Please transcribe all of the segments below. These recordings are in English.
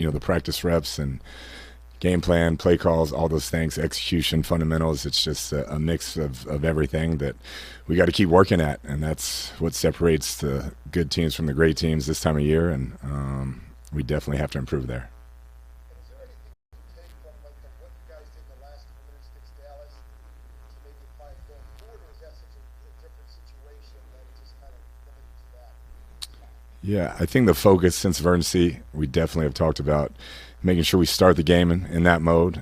the practice reps and game plan, play calls, all those things, execution, fundamentals. It's just a mix of everything that we got to keep working at, and that's what separates the good teams from the great teams this time of year, and we definitely have to improve there. And is there anything you can take from like what you guys did in the last couple minutes against Dallas to maybe apply it going forward, or is that such a different situation that it just kind of limited to that? Yeah, I think the focus sense of urgency, we definitely have talked about making sure we start the game in that mode.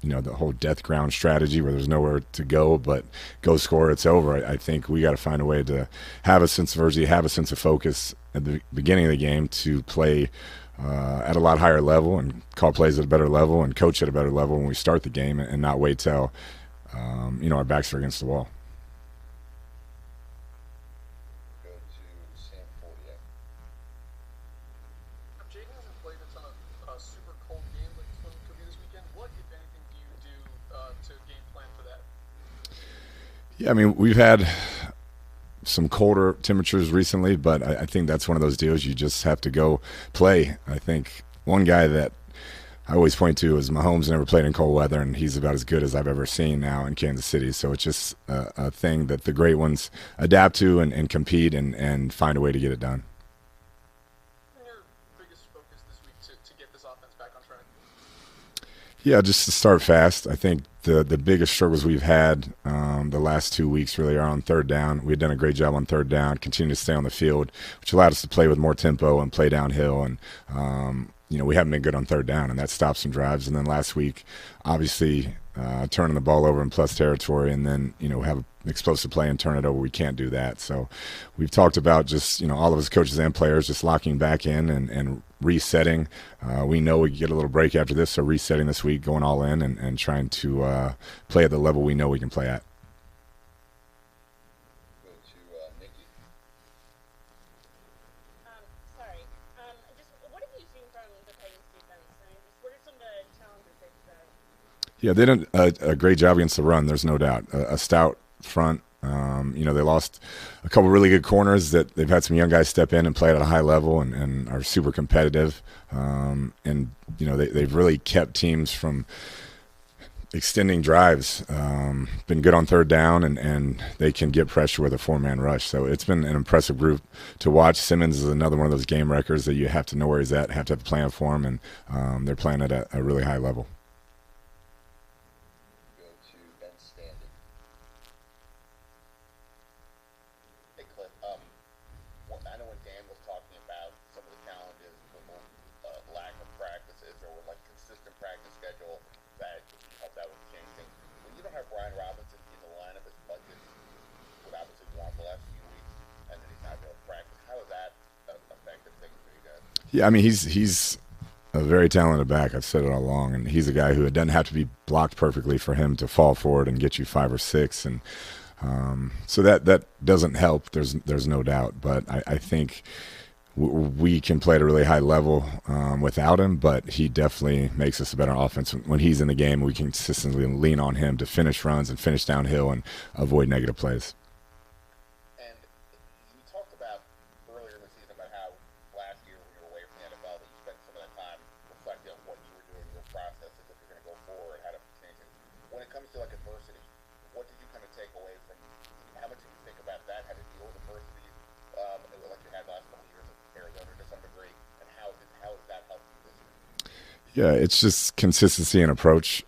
The whole death ground strategy where there's nowhere to go but go score, it's over. I think we got to find a way to have a sense of urgency, have a sense of focus at the beginning of the game to play at a lot higher level and call plays at a better level and coach at a better level when we start the game, and not wait till our backs are against the wall. Go to Sam Fortier. Jaden hasn't played a ton of super cold games like this one could be this weekend. What, if anything, do you do to game plan for that? Yeah, I mean, we've had some colder temperatures recently, but I think that's one of those deals you just have to go play. I think one guy that I always point to is Mahomes never played in cold weather, and he's about as good as I've ever seen now in Kansas City. So it's just a thing that the great ones adapt to and compete and find a way to get it done. And your biggest focus this week to get this offense back on track? Yeah, just to start fast. I think the biggest struggles we've had the last 2 weeks really are on third down. We've done a great job on third down, continue to stay on the field, which allowed us to play with more tempo and play downhill. And we haven't been good on third down, and that stopped some drives. And then last week, obviously, turning the ball over in plus territory, and then have an explosive play and turn it over. We can't do that. So we've talked about just all of us coaches and players just locking back in and resetting. We know we get a little break after this, so resetting this week, going all in, and trying to play at the level we know we can play at. Go to Nikki. Sorry. Just what have you seen from the Titans defense? I mean, just what are some of the challenges they've had? Yeah, they did a great job against the run. There's no doubt. A stout front. They lost a couple really good corners that they've had some young guys step in and play at a high level and are super competitive. They've really kept teams from extending drives. Been good on third down, and they can get pressure with a four-man rush. So it's been an impressive group to watch. Simmons is another one of those game records that you have to know where he's at, have to have a plan for him, and they're playing at a really high level. Go to Ben Standing. Hey, Kliff. I know when Dan was talking about some of the challenges with lack of practices or with like consistent practice schedule that he helped out with changing. When you don't have Brian Robinson in the lineup as much as what obviously won the last few weeks, and then he's not able to practice, how has that affected things for you guys? Yeah, I mean, he's a very talented back. I've said it all along, and he's a guy who it doesn't have to be blocked perfectly for him to fall forward and get you 5 or 6, and so that doesn't help. There's no doubt, but I think we can play at a really high level without him. But he definitely makes us a better offense when he's in the game. We can consistently lean on him to finish runs and finish downhill and avoid negative plays. And you talked about earlier in the season about how last year when you were away from the NFL that you spent some of that time reflecting on what you were doing, your processes, if you're going to go forward, how to change it. When it comes to like adversity, what did you kind of take away from? How much did you think about that? How to deal with adversity, like you had the last couple of years in Arizona to some degree, and how has that helped you this year? Yeah, it's just consistency and approach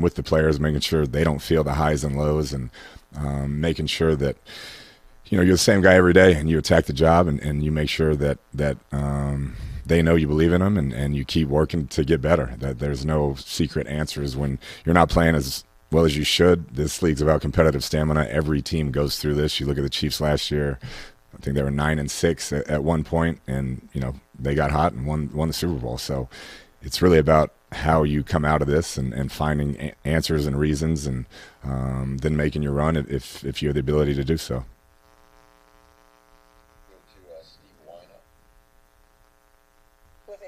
with the players, making sure they don't feel the highs and lows, and making sure that you're the same guy every day, and you attack the job, and you make sure that they know you believe in them, and you keep working to get better. That there's no secret answers when you're not playing as well as you should. This league's about competitive stamina. Every team goes through this. You look at the Chiefs last year. I think they were 9-6 at one point, and they got hot and won the Super Bowl. So it's really about how you come out of this and finding answers and reasons, and then making your run if you have the ability to do so. Go to Steve Weiner.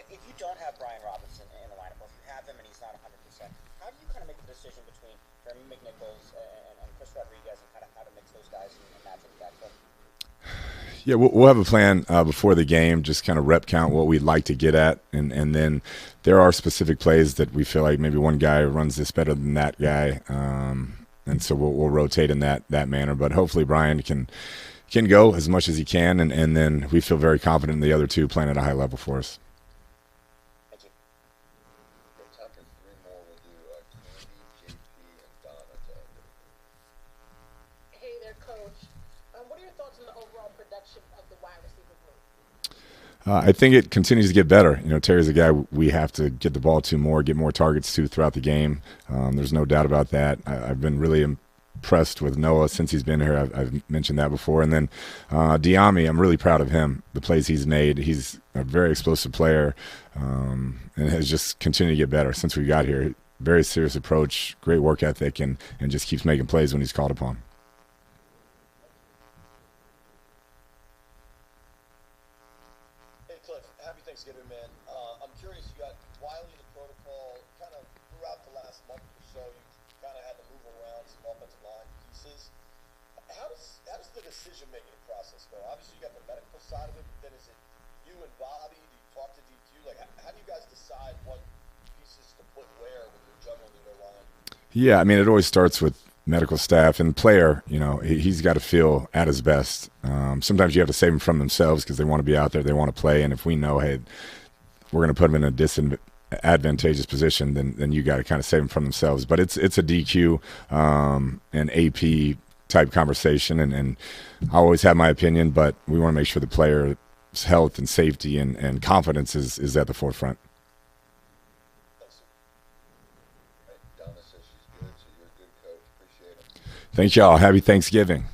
If you don't have Brian Robinson in the lineup, or if you have him and he's not 100%, how do you kind of make the decision between Jeremy McNichols and Chris Rodriguez, and kind of how to mix those guys and match them back up? Yeah, we'll have a plan before the game, just kind of rep count what we'd like to get at, and then there are specific plays that we feel like maybe one guy runs this better than that guy, and so we'll rotate in that manner. But hopefully Brian can go as much as he can, and then we feel very confident in the other two playing at a high level for us. Thank you. We have time for three more. We'll do Candy, JP, and Donna to end it. Hey there, Coach. What are your thoughts on the overall production of the wide receiver group? I think it continues to get better. Terry's a guy we have to get the ball to more, get more targets to throughout the game. There's no doubt about that. I've been really impressed with Noah since he's been here. I've mentioned that before. And then Diami, I'm really proud of him, the plays he's made. He's a very explosive player and has just continued to get better since we got here. Very serious approach, great work ethic, and just keeps making plays when he's called upon. Hey Kliff, happy Thanksgiving, man. I'm curious, you got Wiley in the protocol. Kind of throughout the last month or so, you kind of had to move around some offensive line pieces. How does the decision making process go? Obviously, you got the medical side of it, but then is it you and Bobby? Do you talk to DQ? Like, how do you guys decide what pieces to put where when you're juggling the line? Yeah, I mean, it always starts with medical staff and player. He's got to feel at his best. Sometimes you have to save them from themselves because they want to be out there, they want to play, and if we know, hey, we're going to put them in a disadvantageous position, then you got to kind of save them from themselves. But it's a DQ and AP type conversation, and I always have my opinion, but we want to make sure the player's health and safety and confidence is at the forefront. Donna says she's good, so you're a good coach. Appreciate it. Thank y'all. Happy Thanksgiving.